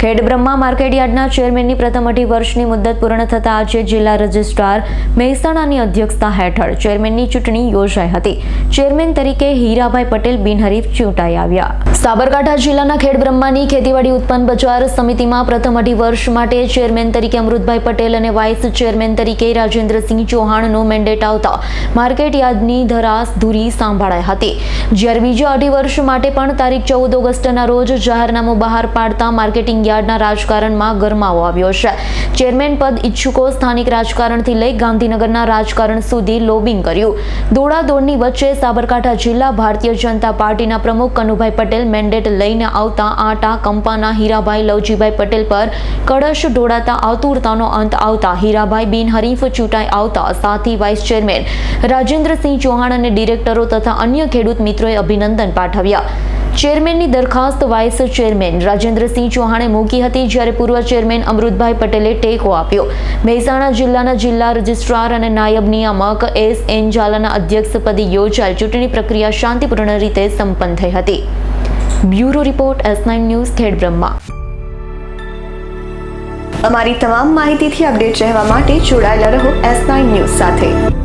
ખેડબ્રહ્મા માર્કેટયાર્ડના ચેરમેનની પ્રથમ 2 વર્ષની મુદત પૂર્ણ થતા આજે જિલ્લા રજિસ્ટ્રાર મહેસાણાની અધ્યક્ષતા હેઠળ ચેરમેનની ચૂંટણી યોજાઈ હતી. ચેરમેન તરીકે હીરાભાઈ પટેલ બિનહરીફ ચૂંટાઈ આવ્યા. સાબરકાંઠા જિલ્લાના ખેડબ્રહ્માની ખેતીવાડી ઉત્પન્ન બજાર સમિતિમાં પ્રથમ 2 વર્ષ માટે ચેરમેન તરીકે અમૃતભાઈ પટેલ અને વાઇસ ચેરમેન તરીકે રાજેન્દ્રસિંહ ચૌહાણનો મેન્ડેટ આવતા માર્કેટયાર્ડની ધરાસધુરી સંભાળાઈ હતી. જ્યારે બીજા 2 વર્ષ માટે પણ તારીખ 14 ઓગસ્ટના રોજ જાહેરનામું બહાર પાડતા માર્કેટિંગ યાર્ડના રાજકારણમાં ગરમાવો આવ્યો છે. ચેરમેન પદ ઈચ્છુકો સ્થાનિક રાજકારણથી લઈ ગાંધીનગરના રાજકારણ સુધી લોબિંગ કર્યું. દોડાદોડની વચ્ચે સાબરકાંઠા જિલ્લા ભારતીય જનતા પાર્ટીના પ્રમુખ કનુભાઈ પટેલ મેન્ડેટ લઈને આવતા આટા કંપાના હીરાભાઈ લવજીભાઈ પટેલ પર કળશ ઢોળાતા આતુરતાનો અંત આવતા હીરાભાઈ બિનહરીફ ચૂંટાઈ આવતા સાથી વાઇસ ચેરમેન રાજેન્દ્રસિંહ ચૌહાણ અને ડિરેક્ટરો તથા અન્ય ખેડૂત મિત્રોએ અભિનંદન પાઠવ્યા. ચેરમેનની દરખાસ્ત વાઇસ ચેરમેન રાજેન્દ્રસિંહ ચૌહાણે મૂકી હતી, જ્યારે પૂર્વ ચેરમેન અમૃતભાઈ પટેલે ટેકો આપ્યો. મહેસાણા જિલ્લાના જિલ્લા રજિસ્ટ્રાર અને નાયબ નિયામક S.N. ઝાલાના અધ્યક્ષપદે યોજાયેલ ચૂંટણી પ્રક્રિયા શાંતિપૂર્ણ રીતે સંપન્ન થઈ હતી. Bureau report S9 news Khedbrahma. અમારી તમામ માહિતીથી અપડેટ રહેવા માટે જોડાયેલા રહો S9 ન્યૂઝ સાથે.